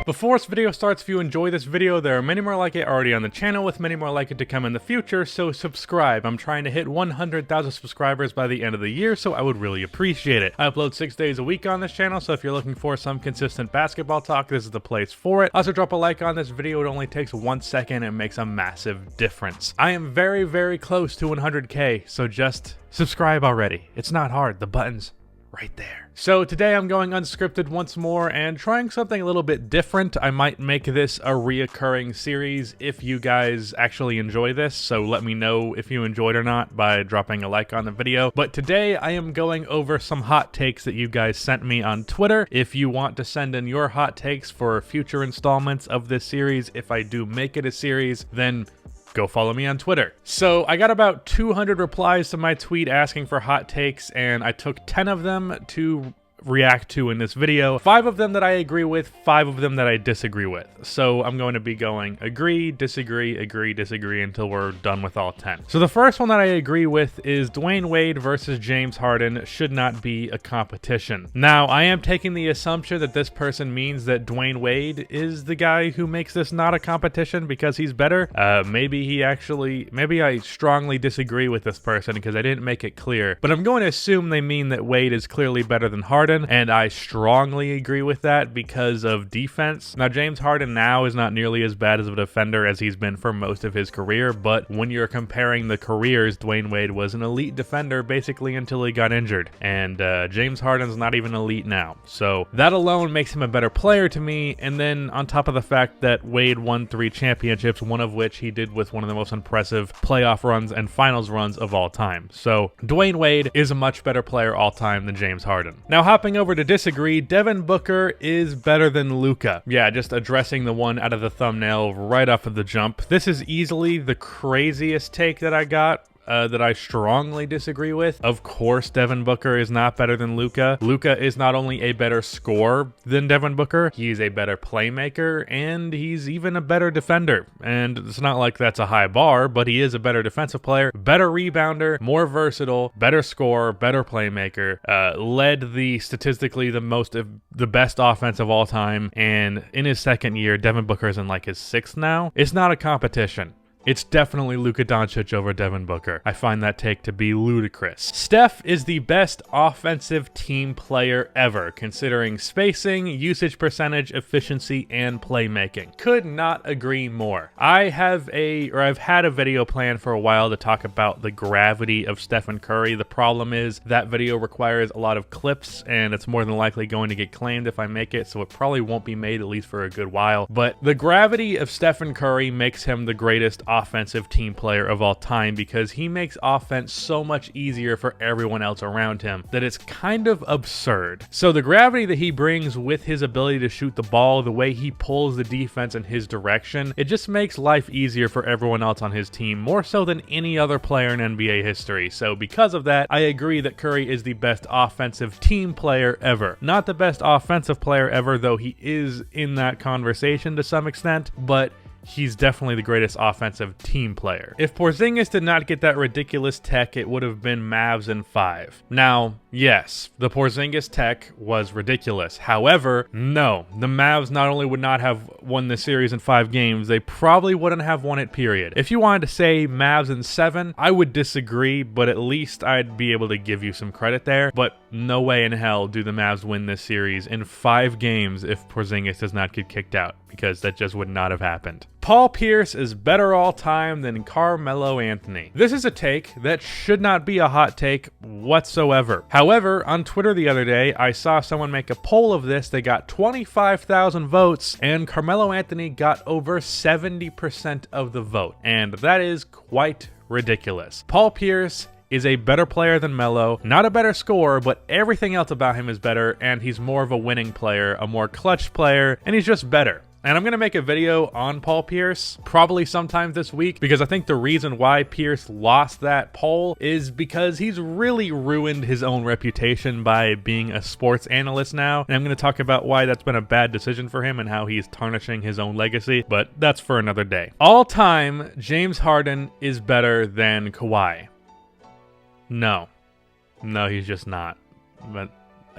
Before this video starts, if you enjoy this video, there are many more like it already on the channel with many more like it to come in the future, so subscribe. I'm trying to hit 100,000 subscribers by the end of the year, so I would really appreciate it. I upload 6 days a week on this channel, so if you're looking for some consistent basketball talk, this is the place for it. Also, drop a like on this video. It only takes 1 second and makes a massive difference. I am very, very close to 100K, so just subscribe already. It's not hard. The button's right there. So today I'm going unscripted once more and trying something a little bit different. I might make this a reoccurring series if you guys actually enjoy this, so let me know if you enjoyed or not by dropping a like on the video. But today I am going over some hot takes that you guys sent me on Twitter. If you want to send in your hot takes for future installments of this series, if I do make it a series, then go follow me on Twitter. So I got about 200 replies to my tweet asking for hot takes, and I took 10 of them to react to in this video. 5 of them that I agree with, 5 of them that I disagree with. So I'm going to be going agree, disagree, agree, disagree until we're done with all 10. So the first one that I agree with is Dwyane Wade versus James Harden should not be a competition. Now, I am taking the assumption that this person means that Dwyane Wade is the guy who makes this not a competition because he's better. Maybe I strongly disagree with this person because I didn't make it clear, but I'm going to assume they mean that Wade is clearly better than Harden. And I strongly agree with that because of defense. Now, James Harden now is not nearly as bad as a defender as he's been for most of his career, but when you're comparing the careers, Dwyane Wade was an elite defender basically until he got injured, and James Harden's not even elite now. So that alone makes him a better player to me, and then on top of the fact that Wade won 3 championships, one of which he did with one of the most impressive playoff runs and finals runs of all time. So Dwyane Wade is a much better player all time than James Harden. Now, hopping over to disagree, Devin Booker is better than Luka. Yeah, just addressing the one out of the thumbnail right off of the jump. This is easily the craziest take that I got. That I strongly disagree with. Of course, Devin Booker is not better than Luka. Luka is not only a better scorer than Devin Booker, he's a better playmaker, and he's even a better defender. And it's not like that's a high bar, but he is a better defensive player, better rebounder, more versatile, better scorer, better playmaker, led statistically the best offense of all time, and in his second year, Devin Booker is in like his 6th now. It's not a competition. It's definitely Luka Doncic over Devin Booker. I find that take to be ludicrous. Steph is the best offensive team player ever, considering spacing, usage percentage, efficiency, and playmaking. Could not agree more. I've had a video planned for a while to talk about the gravity of Stephen Curry. The problem is that video requires a lot of clips, and it's more than likely going to get claimed if I make it, so it probably won't be made at least for a good while. But the gravity of Stephen Curry makes him the greatest offensive team player of all time because he makes offense so much easier for everyone else around him that it's kind of absurd. So the gravity that he brings with his ability to shoot the ball, the way he pulls the defense in his direction, it just makes life easier for everyone else on his team, more so than any other player in NBA history. So because of that, I agree that Curry is the best offensive team player ever. Not the best offensive player ever, though he is in that conversation to some extent, but he's definitely the greatest offensive team player. If Porzingis did not get that ridiculous tech, it would have been Mavs in 5. Now, yes, the Porzingis tech was ridiculous. However, no, the Mavs not only would not have won the series in 5 games, they probably wouldn't have won it, period. If you wanted to say Mavs in 7, I would disagree, but at least I'd be able to give you some credit there. But no way in hell do the Mavs win this series in 5 games if Porzingis does not get kicked out, because that just would not have happened. Paul Pierce is better all time than Carmelo Anthony. This is a take that should not be a hot take whatsoever. However, on Twitter the other day, I saw someone make a poll of this. They got 25,000 votes, and Carmelo Anthony got over 70% of the vote. And that is quite ridiculous. Paul Pierce is a better player than Melo, not a better scorer, but everything else about him is better, and he's more of a winning player, a more clutch player, and he's just better. And I'm going to make a video on Paul Pierce probably sometime this week because I think the reason why Pierce lost that poll is because he's really ruined his own reputation by being a sports analyst now. And I'm going to talk about why that's been a bad decision for him and how he's tarnishing his own legacy, but that's for another day. All time, James Harden is better than Kawhi. No, he's just not. But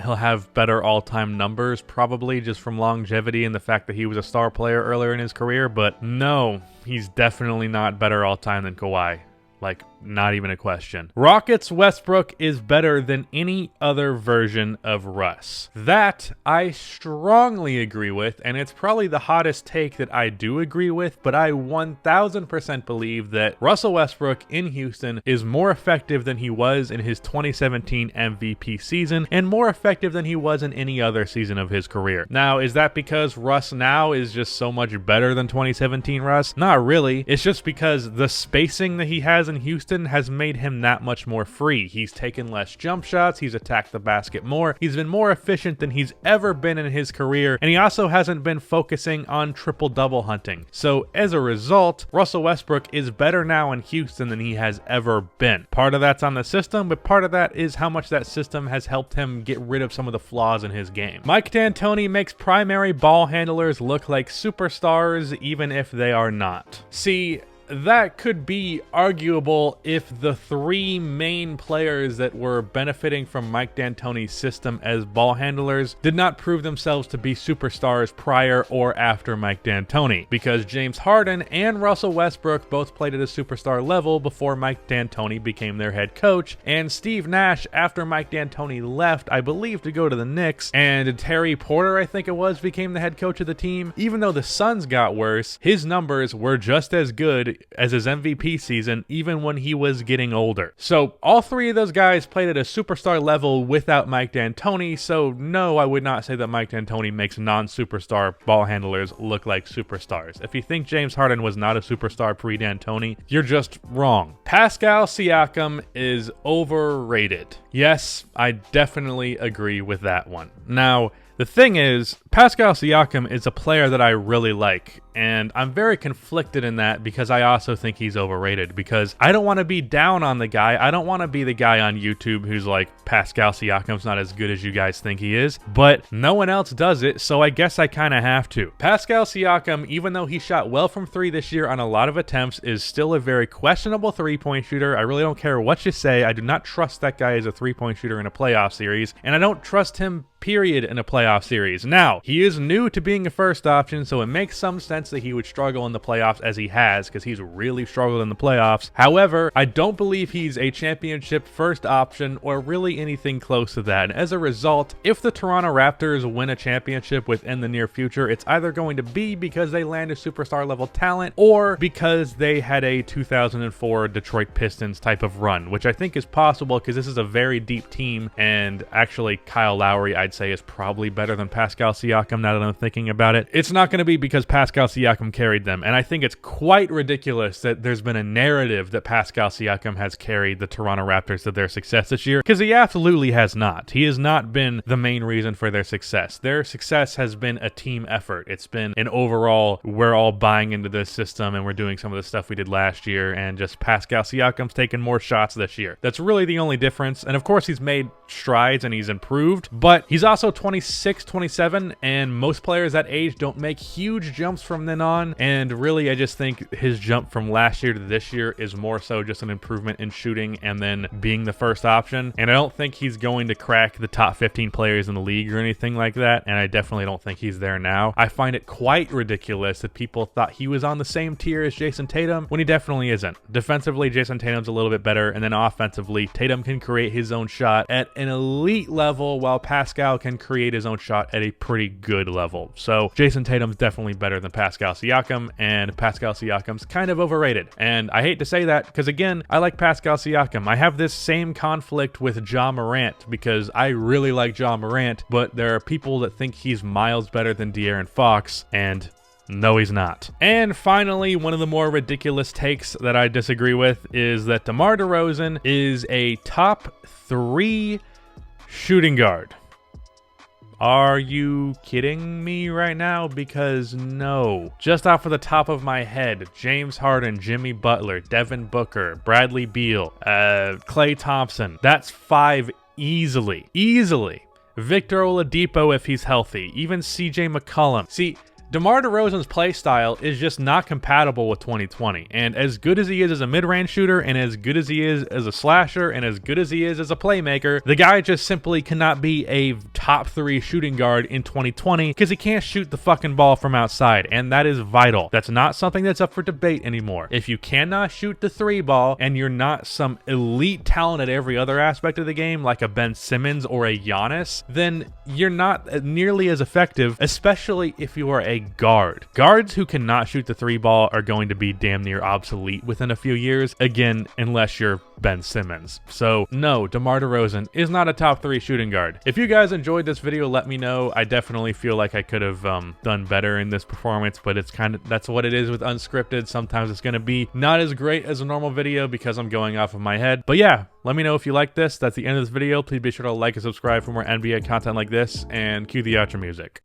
he'll have better all-time numbers, probably just from longevity and the fact that he was a star player earlier in his career, but no, he's definitely not better all-time than Kawhi. Like, not even a question. Rockets Westbrook is better than any other version of Russ. That I strongly agree with, and it's probably the hottest take that I do agree with, but I 1000% believe that Russell Westbrook in Houston is more effective than he was in his 2017 MVP season, and more effective than he was in any other season of his career. Now, is that because Russ now is just so much better than 2017 Russ? Not really. It's just because the spacing that he has in Houston has made him that much more free. He's taken less jump shots, he's attacked the basket more, he's been more efficient than he's ever been in his career, and he also hasn't been focusing on triple-double hunting. So as a result, Russell Westbrook is better now in Houston than he has ever been. Part of that's on the system, but part of that is how much that system has helped him get rid of some of the flaws in his game. Mike D'Antoni makes primary ball handlers look like superstars even if they are not. See, that could be arguable if the three main players that were benefiting from Mike D'Antoni's system as ball handlers did not prove themselves to be superstars prior or after Mike D'Antoni, because James Harden and Russell Westbrook both played at a superstar level before Mike D'Antoni became their head coach, and Steve Nash, after Mike D'Antoni left, I believe, to go to the Knicks, and Terry Porter, I think it was, became the head coach of the team. Even though the Suns got worse, his numbers were just as good as his MVP season, even when he was getting older. So all three of those guys played at a superstar level without Mike D'Antoni, so no, I would not say that Mike D'Antoni makes non-superstar ball handlers look like superstars. If you think James Harden was not a superstar pre-D'Antoni, you're just wrong. Pascal Siakam is overrated. Yes, I definitely agree with that one. Now, the thing is, Pascal Siakam is a player that I really like, and I'm very conflicted in that because I also think he's overrated, because I don't want to be down on the guy. I don't want to be the guy on YouTube who's like, Pascal Siakam's not as good as you guys think he is, but no one else does it, so I guess I kind of have to. Pascal Siakam, even though he shot well from three this year on a lot of attempts, is still a very questionable three-point shooter. I really don't care what you say. I do not trust that guy as a three-point shooter in a playoff series, and I don't trust him period in a playoff series. Now, he is new to being a first option, so it makes some sense that he would struggle in the playoffs as he has, because he's really struggled in the playoffs. However, I don't believe he's a championship first option or really anything close to that. And as a result, if the Toronto Raptors win a championship within the near future, it's either going to be because they land a superstar level talent or because they had a 2004 Detroit Pistons type of run, which I think is possible because this is a very deep team, and actually Kyle Lowry, I'd say, is probably better than Pascal Siakam now that I'm thinking about it. It's not going to be because Pascal Siakam carried them, and I think it's quite ridiculous that there's been a narrative that Pascal Siakam has carried the Toronto Raptors to their success this year, because he absolutely has not. He has not been the main reason for their success. Their success has been a team effort. It's been an overall, we're all buying into this system and we're doing some of the stuff we did last year, and just Pascal Siakam's taken more shots this year. That's really the only difference, and of course he's made strides and he's improved, but he's also 26, 27, and most players that age don't make huge jumps from then on, and really I just think his jump from last year to this year is more so just an improvement in shooting and then being the first option, and I don't think he's going to crack the top 15 players in the league or anything like that, and I definitely don't think he's there now. I find it quite ridiculous that people thought he was on the same tier as Jason Tatum when he definitely isn't. Defensively, Jason Tatum's a little bit better, and then offensively, Tatum can create his own shot at an elite level while Pascal can create his own shot at a pretty good level. So Jason Tatum's definitely better than Pascal Siakam, and Pascal Siakam's kind of overrated. And I hate to say that because, again, I like Pascal Siakam. I have this same conflict with Ja Morant because I really like Ja Morant, but there are people that think he's miles better than De'Aaron Fox, and no, he's not. And finally, one of the more ridiculous takes that I disagree with is that DeMar DeRozan is a top 3 shooting guard. Are you kidding me right now? Because no. Just off of the top of my head, James Harden, Jimmy Butler, Devin Booker, Bradley Beal, Klay Thompson. That's 5 easily. Easily. Victor Oladipo if he's healthy. Even CJ McCollum. See, DeMar DeRozan's play style is just not compatible with 2020, and as good as he is as a mid-range shooter, and as good as he is as a slasher, and as good as he is as a playmaker, the guy just simply cannot be a top 3 shooting guard in 2020 because he can't shoot the fucking ball from outside, and that is vital. That's not something that's up for debate anymore. If you cannot shoot the 3 ball and you're not some elite talent at every other aspect of the game, like a Ben Simmons or a Giannis, then you're not nearly as effective, especially if you are a guard. Guards who cannot shoot the 3 ball are going to be damn near obsolete within a few years, again, unless you're Ben Simmons. So no, DeMar DeRozan is not a top 3 shooting guard. If you guys enjoyed this video, let me know. I definitely feel like I could have done better in this performance, but it's kind of, that's what it is with unscripted. Sometimes it's going to be not as great as a normal video because I'm going off of my head. But yeah, let me know if you like this. That's the end of this video. Please be sure to like and subscribe for more NBA content like this, and cue the outro music.